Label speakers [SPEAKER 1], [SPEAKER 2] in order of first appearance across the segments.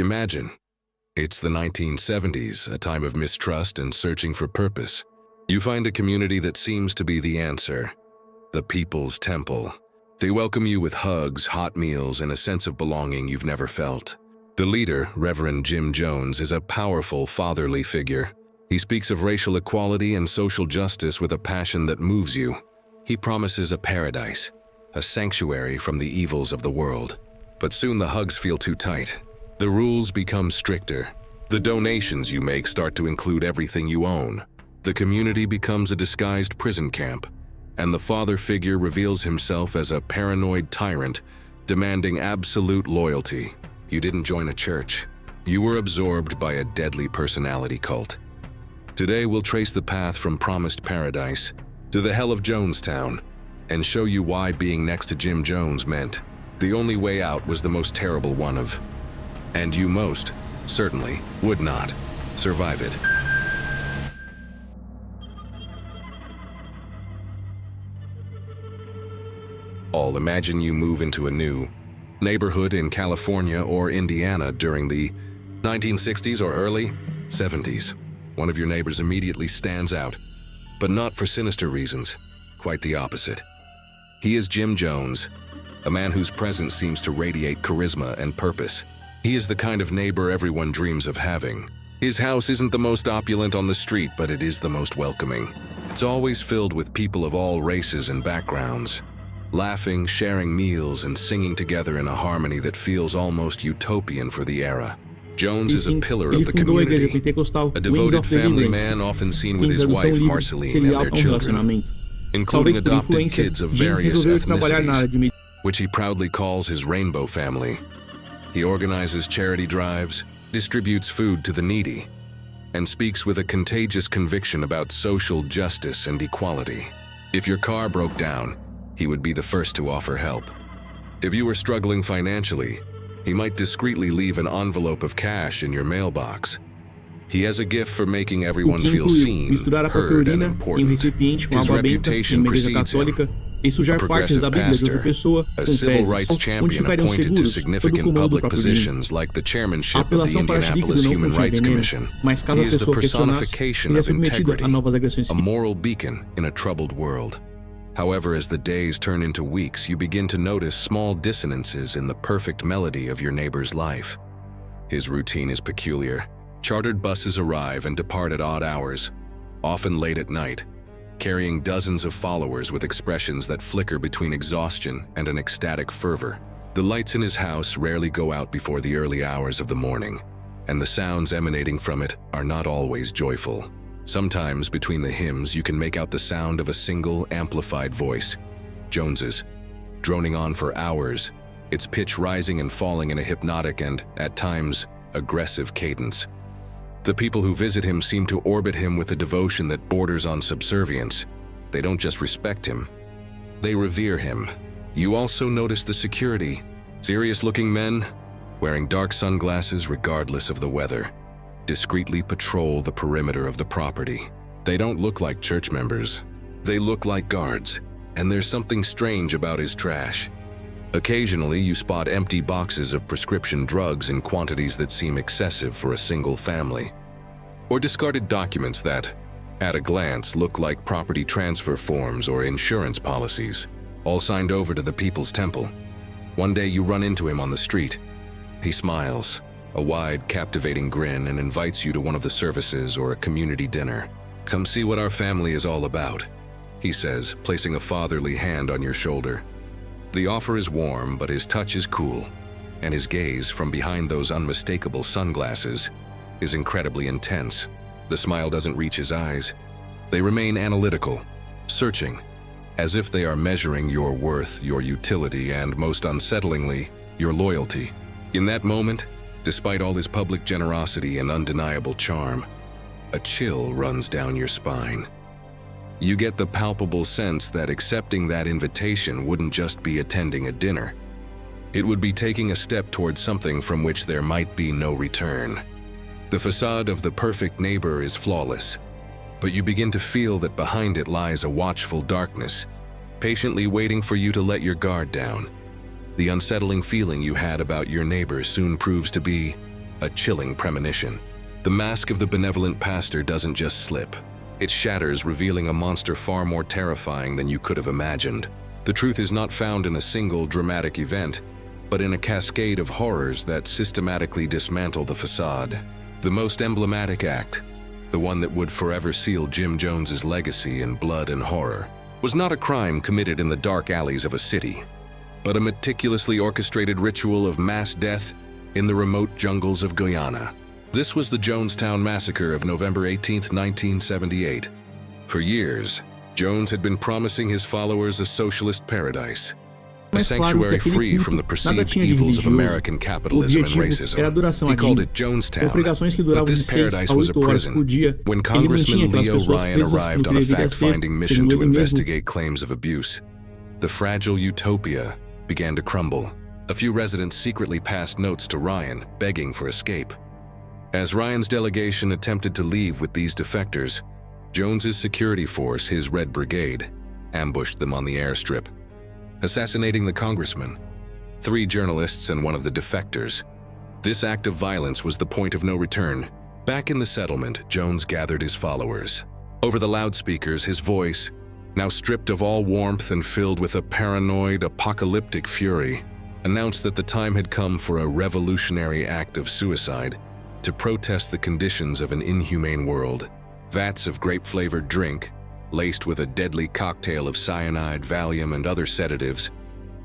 [SPEAKER 1] Imagine, it's the 1970s, a time of mistrust and searching for purpose. You find a community that seems to be the answer, the People's Temple. They welcome you with hugs, hot meals, and a sense of belonging you've never felt. The leader, Reverend Jim Jones, is a powerful, fatherly figure. He speaks of racial equality and social justice with a passion that moves you. He promises a paradise, a sanctuary from the evils of the world. But soon the hugs feel too tight. The rules become stricter. The donations you make start to include everything you own. The community becomes a disguised prison camp, and the father figure reveals himself as a paranoid tyrant, demanding absolute loyalty. You didn't join a church. You were absorbed by a deadly personality cult. Today we'll trace the path from promised paradise to the hell of Jonestown, and show you why being next to Jim Jones meant the only way out was the most terrible one of, and you most certainly would not survive it. Imagine you move into a new neighborhood in California or Indiana during the 1960s or early 70s. One of your neighbors immediately stands out, but not for sinister reasons, quite the opposite. He is Jim Jones, a man whose presence seems to radiate charisma and purpose. He is the kind of neighbor everyone dreams of having. His house isn't the most opulent on the street, but it is the most welcoming. It's always filled with people of all races and backgrounds, laughing, sharing meals, and singing together in a harmony that feels almost utopian for the era. Jones is a pillar of the community, a devoted family man often seen with his wife Marceline and their children, including adopted kids of various ethnicities, which he proudly calls his rainbow family. He organizes charity drives, distributes food to the needy, and speaks with a contagious conviction about social justice and equality. If your car broke down, he would be the first to offer help. If you were struggling financially, he might discreetly leave an envelope of cash in your mailbox. He has a gift for making everyone feel seen, heard, and important. His reputation precedes him. A progressive pastor, a civil rights champion appointed to significant public positions like the chairmanship of the Indianapolis Human Rights Commission. He is the personification of integrity, a moral beacon in a troubled world. However, as the days turn into weeks, you begin to notice small dissonances in the perfect melody of your neighbor's life. His routine is peculiar. Chartered buses arrive and depart at odd hours, often late at night, carrying dozens of followers with expressions that flicker between exhaustion and an ecstatic fervor. The lights in his house rarely go out before the early hours of the morning, and the sounds emanating from it are not always joyful. Sometimes, between the hymns, you can make out the sound of a single, amplified voice, Jones's, droning on for hours, its pitch rising and falling in a hypnotic and, at times, aggressive cadence. The people who visit him seem to orbit him with a devotion that borders on subservience. They don't just respect him, they revere him. You also notice the security, serious-looking men, wearing dark sunglasses regardless of the weather, discreetly patrol the perimeter of the property. They don't look like church members. They look like guards, and there's something strange about his trash. Occasionally, you spot empty boxes of prescription drugs in quantities that seem excessive for a single family, or discarded documents that, at a glance, look like property transfer forms or insurance policies, all signed over to the People's Temple. One day you run into him on the street. He smiles, a wide, captivating grin, and invites you to one of the services or a community dinner. "Come see what our family is all about," he says, placing a fatherly hand on your shoulder. The offer is warm, but his touch is cool, and his gaze, from behind those unmistakable sunglasses, is incredibly intense. The smile doesn't reach his eyes. They remain analytical, searching, as if they are measuring your worth, your utility, and, most unsettlingly, your loyalty. In that moment, despite all his public generosity and undeniable charm, a chill runs down your spine. You get the palpable sense that accepting that invitation wouldn't just be attending a dinner. It would be taking a step towards something from which there might be no return. The facade of the perfect neighbor is flawless, but you begin to feel that behind it lies a watchful darkness, patiently waiting for you to let your guard down. The unsettling feeling you had about your neighbor soon proves to be a chilling premonition. The mask of the benevolent pastor doesn't just slip. It shatters, revealing a monster far more terrifying than you could have imagined. The truth is not found in a single dramatic event, but in a cascade of horrors that systematically dismantle the facade. The most emblematic act, the one that would forever seal Jim Jones's legacy in blood and horror, was not a crime committed in the dark alleys of a city, but a meticulously orchestrated ritual of mass death in the remote jungles of Guyana. This was the Jonestown massacre of November 18, 1978. For years, Jones had been promising his followers a socialist paradise, a sanctuary free from the perceived evils of American capitalism and racism. He called it Jonestown, but this paradise was a prison. When Congressman Leo Ryan arrived on a fact-finding mission to investigate claims of abuse, the fragile utopia began to crumble. A few residents secretly passed notes to Ryan, begging for escape. As Ryan's delegation attempted to leave with these defectors, Jones's security force, his Red Brigade, ambushed them on the airstrip, assassinating the congressman, 3 journalists, and one of the defectors. This act of violence was the point of no return. Back in the settlement, Jones gathered his followers. Over the loudspeakers, his voice, now stripped of all warmth and filled with a paranoid, apocalyptic fury, announced that the time had come for a revolutionary act of suicide to protest the conditions of an inhumane world. Vats of grape-flavored drink, laced with a deadly cocktail of cyanide, Valium, and other sedatives,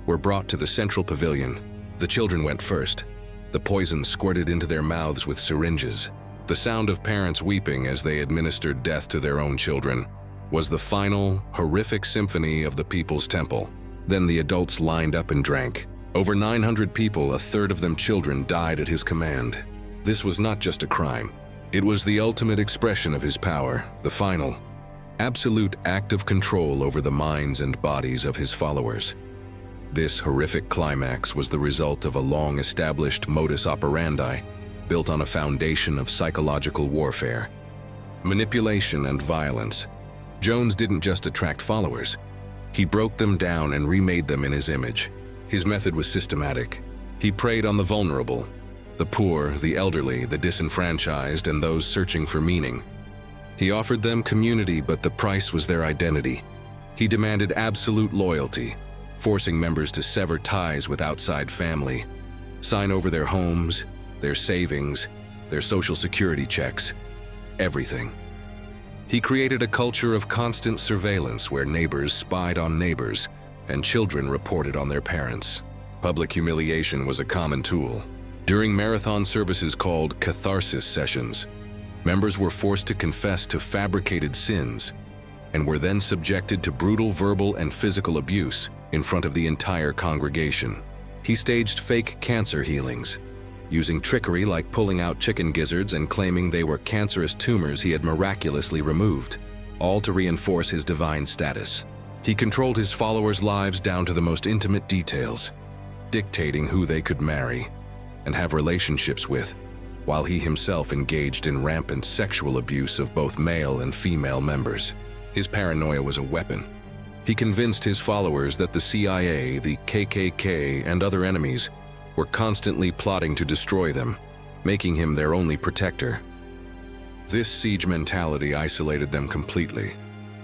[SPEAKER 1] were brought to the central pavilion. The children went first. The poison squirted into their mouths with syringes. The sound of parents weeping as they administered death to their own children was the final, horrific symphony of the People's Temple. Then the adults lined up and drank. Over 900 people, a third of them children, died at his command. This was not just a crime. It was the ultimate expression of his power, the final, absolute act of control over the minds and bodies of his followers. This horrific climax was the result of a long-established modus operandi built on a foundation of psychological warfare, manipulation, and violence. Jones didn't just attract followers. He broke them down and remade them in his image. His method was systematic. He preyed on the vulnerable, the poor, the elderly, the disenfranchised, and those searching for meaning. He offered them community, but the price was their identity. He demanded absolute loyalty, forcing members to sever ties with outside family, sign over their homes, their savings, their social security checks, everything. He created a culture of constant surveillance where neighbors spied on neighbors and children reported on their parents. Public humiliation was a common tool. During marathon services called catharsis sessions, members were forced to confess to fabricated sins and were then subjected to brutal verbal and physical abuse in front of the entire congregation. He staged fake cancer healings, using trickery like pulling out chicken gizzards and claiming they were cancerous tumors he had miraculously removed, all to reinforce his divine status. He controlled his followers' lives down to the most intimate details, dictating who they could marry and have relationships with, while he himself engaged in rampant sexual abuse of both male and female members. His paranoia was a weapon. He convinced his followers that the CIA, the KKK, and other enemies were constantly plotting to destroy them, making him their only protector. This siege mentality isolated them completely,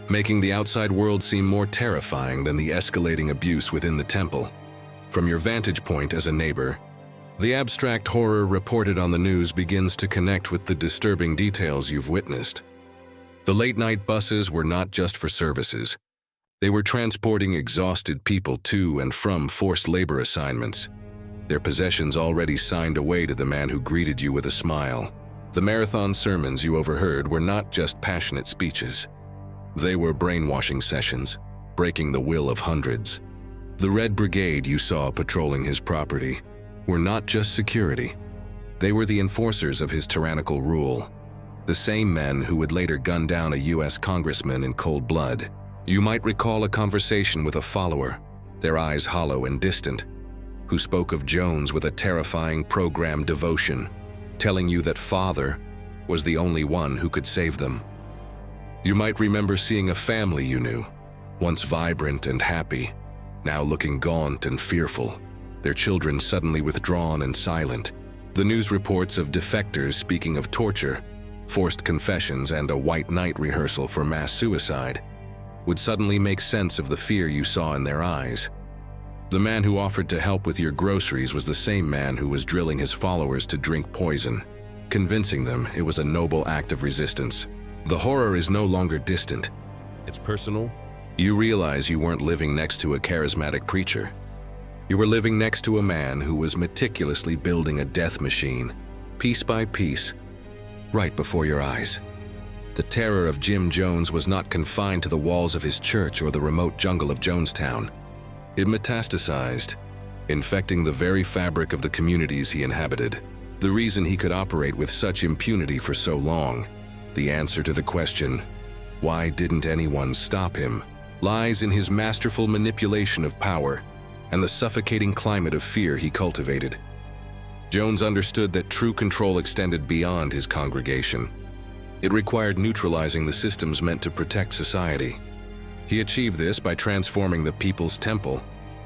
[SPEAKER 1] making the outside world seem more terrifying than the escalating abuse within the temple. From your vantage point as a neighbor, the abstract horror reported on the news begins to connect with the disturbing details you've witnessed. The late-night buses were not just for services. They were transporting exhausted people to and from forced labor assignments, their possessions already signed away to the man who greeted you with a smile. The marathon sermons you overheard were not just passionate speeches. They were brainwashing sessions, breaking the will of hundreds. The Red Brigade you saw patrolling his property were not just security. They were the enforcers of his tyrannical rule, the same men who would later gun down a U.S. congressman in cold blood. You might recall a conversation with a follower, their eyes hollow and distant, who spoke of Jones with a terrifying programmed devotion, telling you that Father was the only one who could save them. You might remember seeing a family you knew, once vibrant and happy, now looking gaunt and fearful, their children suddenly withdrawn and silent, The news reports of defectors speaking of torture, forced confessions, and a white night rehearsal for mass suicide would suddenly make sense of the fear you saw in their eyes. The man who offered to help with your groceries was the same man who was drilling his followers to drink poison, convincing them it was a noble act of resistance. The horror is no longer distant. It's personal. You realize you weren't living next to a charismatic preacher. You were living next to a man who was meticulously building a death machine, piece by piece, right before your eyes. The terror of Jim Jones was not confined to the walls of his church or the remote jungle of Jonestown. It metastasized, infecting the very fabric of the communities he inhabited. The reason he could operate with such impunity for so long, the answer to the question, why didn't anyone stop him, lies in his masterful manipulation of power and the suffocating climate of fear he cultivated. Jones understood that true control extended beyond his congregation. It required neutralizing the systems meant to protect society. He achieved this by transforming the People's Temple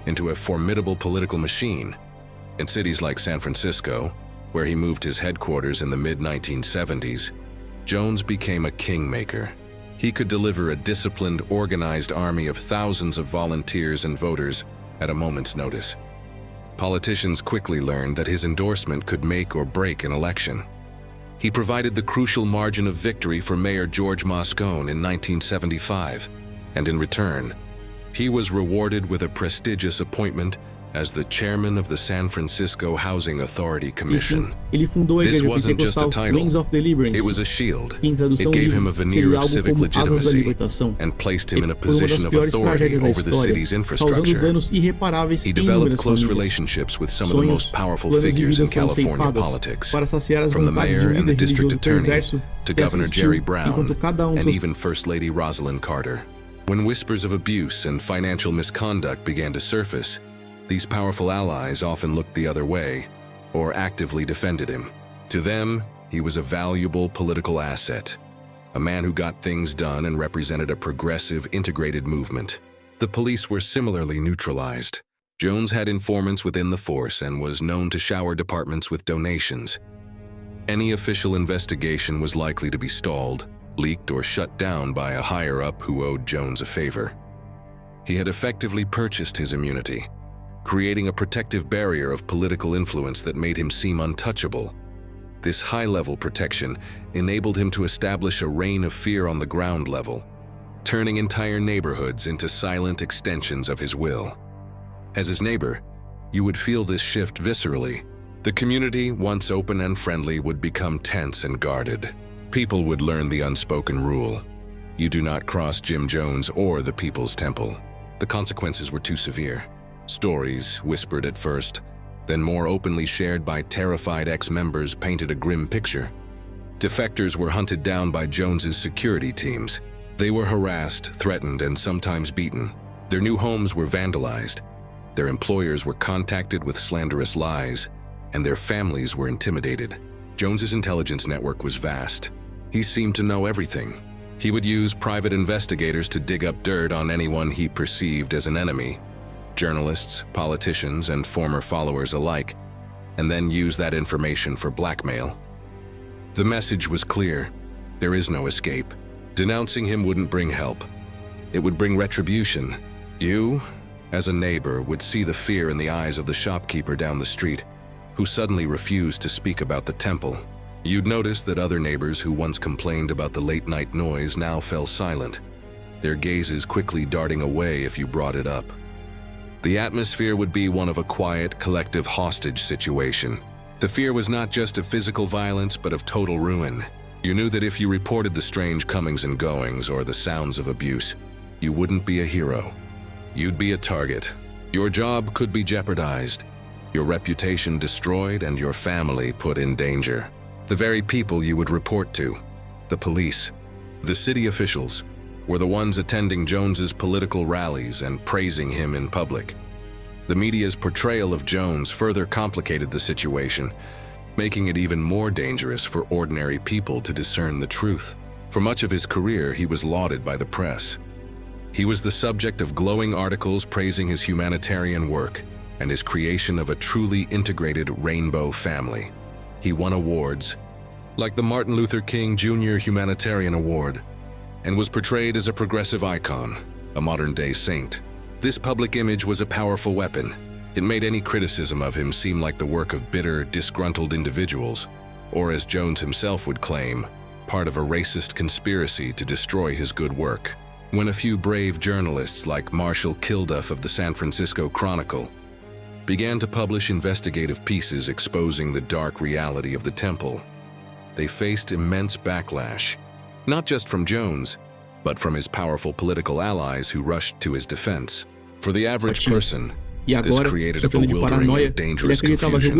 [SPEAKER 1] into a formidable political machine. In cities like San Francisco, where he moved his headquarters in the mid-1970s, Jones became a kingmaker. He could deliver a disciplined, organized army of thousands of volunteers and voters at a moment's notice. Politicians quickly learned that his endorsement could make or break an election. He provided the crucial margin of victory for Mayor George Moscone in 1975, and in return, he was rewarded with a prestigious appointment as the chairman of the San Francisco Housing Authority Commission.
[SPEAKER 2] Ele fundou a
[SPEAKER 1] This
[SPEAKER 2] igreja
[SPEAKER 1] wasn't just a
[SPEAKER 2] pentecostal
[SPEAKER 1] title.
[SPEAKER 2] Wings of Deliverance,
[SPEAKER 1] It was a shield.
[SPEAKER 2] que em tradução
[SPEAKER 1] It gave
[SPEAKER 2] livre
[SPEAKER 1] him a veneer
[SPEAKER 2] seria
[SPEAKER 1] of
[SPEAKER 2] algo
[SPEAKER 1] civic
[SPEAKER 2] como asas da
[SPEAKER 1] legitimacy
[SPEAKER 2] libertação.
[SPEAKER 1] and placed him in a
[SPEAKER 2] Foi uma das
[SPEAKER 1] position of
[SPEAKER 2] piores
[SPEAKER 1] authority
[SPEAKER 2] tragédias da
[SPEAKER 1] over the
[SPEAKER 2] história,
[SPEAKER 1] city's
[SPEAKER 2] causando
[SPEAKER 1] infrastructure.
[SPEAKER 2] danos irreparáveis
[SPEAKER 1] He
[SPEAKER 2] em
[SPEAKER 1] developed
[SPEAKER 2] inúmeras
[SPEAKER 1] close
[SPEAKER 2] famílias.
[SPEAKER 1] relationships with some of the
[SPEAKER 2] Sonhos,
[SPEAKER 1] most powerful
[SPEAKER 2] planos e
[SPEAKER 1] figures in
[SPEAKER 2] vidas foram
[SPEAKER 1] California
[SPEAKER 2] ceifadas
[SPEAKER 1] politics,
[SPEAKER 2] para saciar as
[SPEAKER 1] from the
[SPEAKER 2] vontades de
[SPEAKER 1] mayor and the
[SPEAKER 2] líder
[SPEAKER 1] district
[SPEAKER 2] religioso
[SPEAKER 1] attorney
[SPEAKER 2] perverso
[SPEAKER 1] to
[SPEAKER 2] que
[SPEAKER 1] Governor
[SPEAKER 2] assistiu,
[SPEAKER 1] Jerry Brown
[SPEAKER 2] enquanto cada
[SPEAKER 1] and
[SPEAKER 2] seus
[SPEAKER 1] even First Lady Rosalind Carter. When whispers of abuse and financial misconduct began to surface, these powerful allies often looked the other way or actively defended him. To them, he was a valuable political asset, a man who got things done and represented a progressive, integrated movement. The police were similarly neutralized. Jones had informants within the force and was known to shower departments with donations. Any official investigation was likely to be stalled, leaked, or shut down by a higher-up who owed Jones a favor. He had effectively purchased his immunity, creating a protective barrier of political influence that made him seem untouchable. This high-level protection enabled him to establish a reign of fear on the ground level, turning entire neighborhoods into silent extensions of his will. As his neighbor, you would feel this shift viscerally. The community, once open and friendly, would become tense and guarded. People would learn the unspoken rule: you do not cross Jim Jones or the People's Temple. The consequences were too severe. Stories, whispered at first, then more openly shared by terrified ex-members, painted a grim picture. Defectors were hunted down by Jones's security teams. They were harassed, threatened, and sometimes beaten. Their new homes were vandalized. Their employers were contacted with slanderous lies, and their families were intimidated. Jones's intelligence network was vast. He seemed to know everything. He would use private investigators to dig up dirt on anyone he perceived as an enemy, journalists, politicians, and former followers alike, and then use that information for blackmail. The message was clear: there is no escape. Denouncing him wouldn't bring help. It would bring retribution. You, as a neighbor, would see the fear in the eyes of the shopkeeper down the street, who suddenly refused to speak about the temple. You'd notice that other neighbors who once complained about the late-night noise now fell silent, their gazes quickly darting away if you brought it up. The atmosphere would be one of a quiet, collective hostage situation. The fear was not just of physical violence, but of total ruin. You knew that if you reported the strange comings and goings or the sounds of abuse, you wouldn't be a hero. You'd be a target. Your job could be jeopardized, your reputation destroyed, and your family put in danger. The very people you would report to, the police, the city officials, were the ones attending Jones's political rallies and praising him in public. The media's portrayal of Jones further complicated the situation, making it even more dangerous for ordinary people to discern the truth. For much of his career, he was lauded by the press. He was the subject of glowing articles praising his humanitarian work and his creation of a truly integrated rainbow family. He won awards, like the Martin Luther King Jr. Humanitarian Award, and was portrayed as a progressive icon, a modern-day saint. This public image was a powerful weapon. It made any criticism of him seem like the work of bitter, disgruntled individuals, or as Jones himself would claim, part of a racist conspiracy to destroy his good work. When a few brave journalists like Marshall Kilduff of the San Francisco Chronicle began to publish investigative pieces exposing the dark reality of the temple, they faced immense backlash, not just from Jones, but from his powerful political allies who rushed to his defense. For the average person, this created a bewildering and dangerous confusion.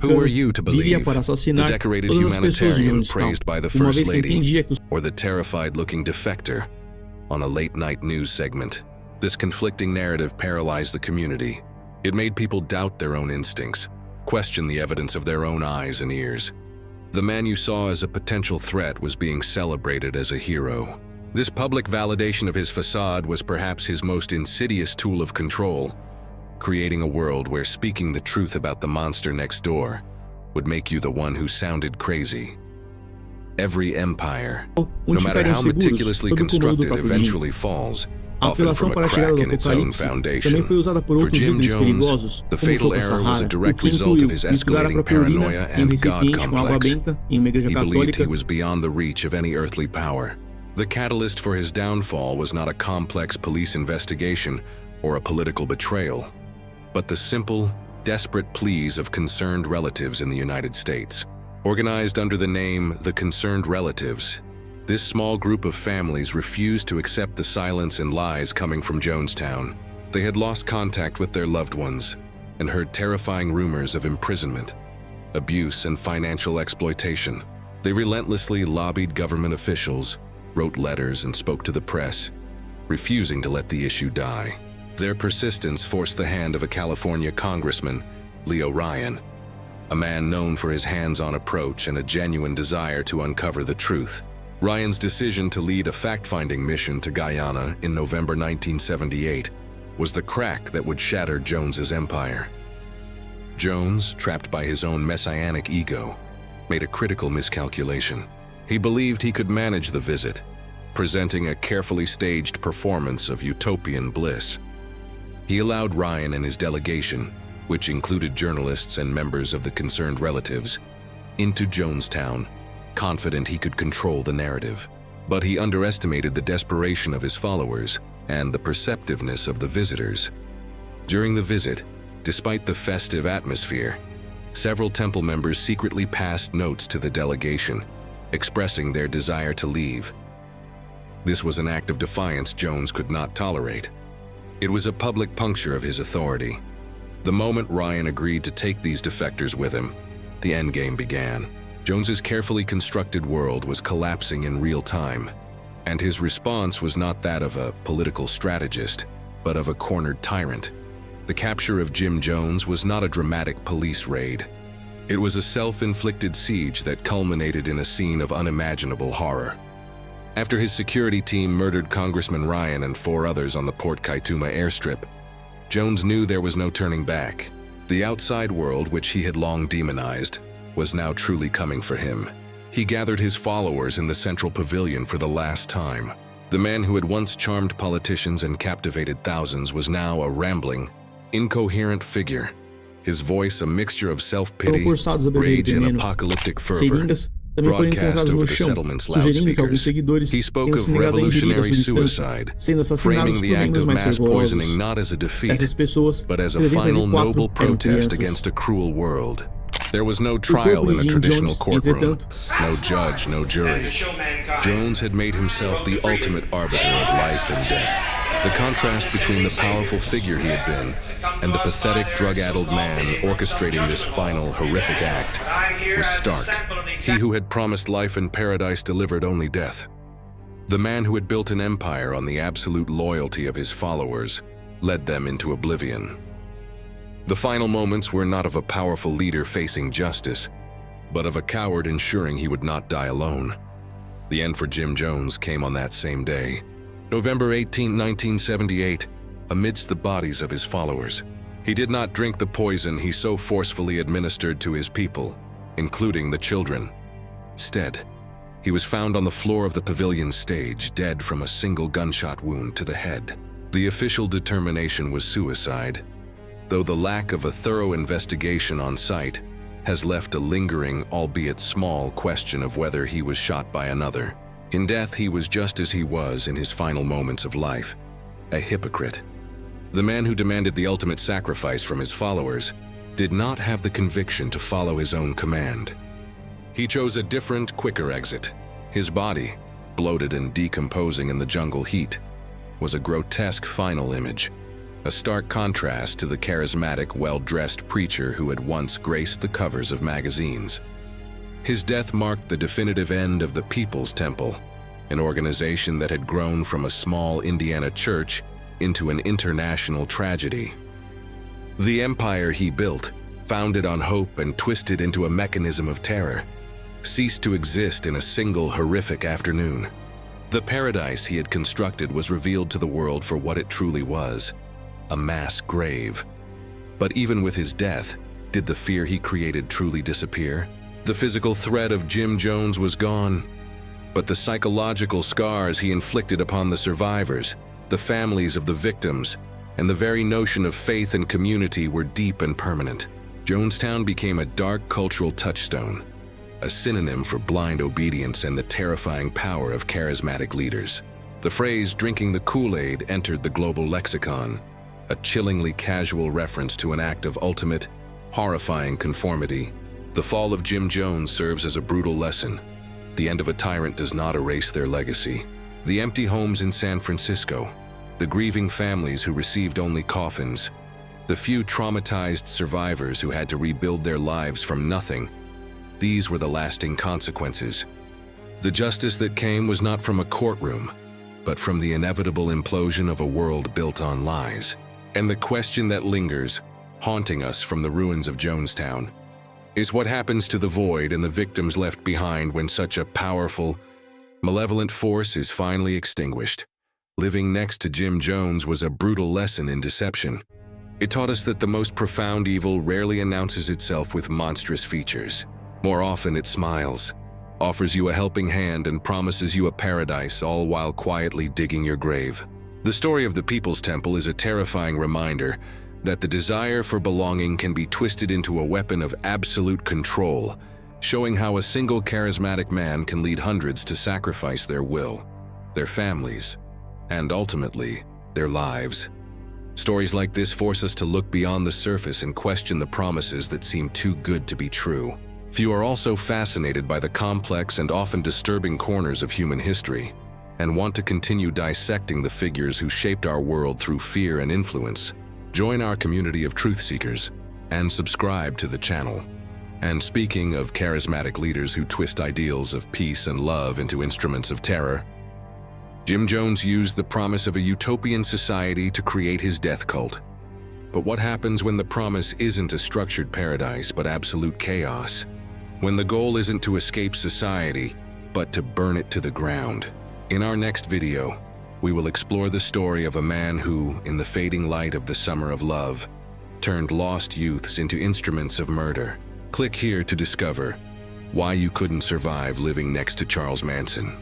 [SPEAKER 1] Who are you to believe? The decorated humanitarian praised by the First Lady, or the terrified-looking defector on a late-night news segment? This conflicting narrative paralyzed the community. It made people doubt their own instincts, question the evidence of their own eyes and ears. The man you saw as a potential threat was being celebrated as a hero. This public validation of his facade was perhaps his most insidious tool of control, creating a world where speaking the truth about the monster next door would make you the one who sounded crazy. Every empire, no matter how meticulously constructed, eventually falls, often from a crack in its own foundation. For Jim Jones, the fatal error was a direct result of his escalating paranoia and God complex. He believed he was beyond the reach of any earthly power. The catalyst for his downfall was not a complex police investigation or a political betrayal, but the simple, desperate pleas of concerned relatives in the United States. Organized under the name the Concerned Relatives, this small group of families refused to accept the silence and lies coming from Jonestown. They had lost contact with their loved ones and heard terrifying rumors of imprisonment, abuse, and financial exploitation. They relentlessly lobbied government officials, wrote letters, and spoke to the press, refusing to let the issue die. Their persistence forced the hand of a California congressman, Leo Ryan, a man known for his hands-on approach and a genuine desire to uncover the truth. Ryan's decision to lead a fact-finding mission to Guyana in November 1978 was the crack that would shatter Jones's empire. Jones, trapped by his own messianic ego, made a critical miscalculation. He believed he could manage the visit, presenting a carefully staged performance of utopian bliss. He allowed Ryan and his delegation, which included journalists and members of the Concerned Relatives, into Jonestown, confident he could control the narrative. But he underestimated the desperation of his followers and the perceptiveness of the visitors. During the visit, despite the festive atmosphere, several temple members secretly passed notes to the delegation, expressing their desire to leave. This was an act of defiance Jones could not tolerate. It was a public puncture of his authority. The moment Ryan agreed to take these defectors with him, the endgame began. Jones's carefully constructed world was collapsing in real time, and his response was not that of a political strategist, but of a cornered tyrant. The capture of Jim Jones was not a dramatic police raid. It was a self-inflicted siege that culminated in a scene of unimaginable horror. After his security team murdered Congressman Ryan and 4 others on the Port Kaituma airstrip, Jones knew there was no turning back. The outside world, which he had long demonized, was now truly coming for him. He gathered his followers in the central pavilion for the last time. The man who had once charmed politicians and captivated thousands was now a rambling, incoherent figure. His voice a mixture of self-pity, rage, and apocalyptic fervor, broadcast over the settlement's loudspeakers. He spoke of revolutionary suicide, framing the act of mass poisoning not as a defeat, but as a final noble protest against a cruel world. There was no trial in a traditional courtroom, no judge, no jury. Jones had made himself the ultimate arbiter of life and death. The contrast between the powerful figure he had been and the pathetic, drug-addled man orchestrating this final, horrific act was stark. He who had promised life and paradise delivered only death. The man who had built an empire on the absolute loyalty of his followers led them into oblivion. The final moments were not of a powerful leader facing justice, but of a coward ensuring he would not die alone. The end for Jim Jones came on that same day, November 18, 1978, amidst the bodies of his followers. He did not drink the poison he so forcefully administered to his people. including the children. Instead, he was found on the floor of the pavilion stage, dead from a single gunshot wound to the head. The official determination was suicide, though the lack of a thorough investigation on site has left a lingering, albeit small, question of whether he was shot by another. In death, he was just as he was in his final moments of life, a hypocrite. The man who demanded the ultimate sacrifice from his followers did not have the conviction to follow his own command. He chose a different, quicker exit. His body, bloated and decomposing in the jungle heat, was a grotesque final image, a stark contrast to the charismatic, well-dressed preacher who had once graced the covers of magazines. His death marked the definitive end of the People's Temple, an organization that had grown from a small Indiana church into an international tragedy. The empire he built, founded on hope and twisted into a mechanism of terror, ceased to exist in a single horrific afternoon. The paradise he had constructed was revealed to the world for what it truly was, a mass grave. But even with his death, did the fear he created truly disappear? The physical threat of Jim Jones was gone, but the psychological scars he inflicted upon the survivors, the families of the victims, and the very notion of faith and community were deep and permanent. Jonestown became a dark cultural touchstone, a synonym for blind obedience and the terrifying power of charismatic leaders. The phrase "drinking the Kool-Aid" entered the global lexicon, a chillingly casual reference to an act of ultimate, horrifying conformity. The fall of Jim Jones serves as a brutal lesson. The end of a tyrant does not erase their legacy. The empty homes in San Francisco, the grieving families who received only coffins, the few traumatized survivors who had to rebuild their lives from nothing, these were the lasting consequences. The justice that came was not from a courtroom, but from the inevitable implosion of a world built on lies. And the question that lingers, haunting us from the ruins of Jonestown, is what happens to the void and the victims left behind when such a powerful, malevolent force is finally extinguished. Living next to Jim Jones was a brutal lesson in deception. It taught us that the most profound evil rarely announces itself with monstrous features. More often it smiles, offers you a helping hand, and promises you a paradise, all while quietly digging your grave. The story of the People's Temple is a terrifying reminder that the desire for belonging can be twisted into a weapon of absolute control, showing how a single charismatic man can lead hundreds to sacrifice their will, their families, and ultimately, their lives. Stories like this force us to look beyond the surface and question the promises that seem too good to be true. Few are also fascinated by the complex and often disturbing corners of human history, and want to continue dissecting the figures who shaped our world through fear and influence. Join our community of truth seekers and subscribe to the channel. And speaking of charismatic leaders who twist ideals of peace and love into instruments of terror, Jim Jones used the promise of a utopian society to create his death cult. But what happens when the promise isn't a structured paradise but absolute chaos? When the goal isn't to escape society, but to burn it to the ground? In our next video, we will explore the story of a man who, in the fading light of the summer of love, turned lost youths into instruments of murder. Click here to discover why you couldn't survive living next to Charles Manson.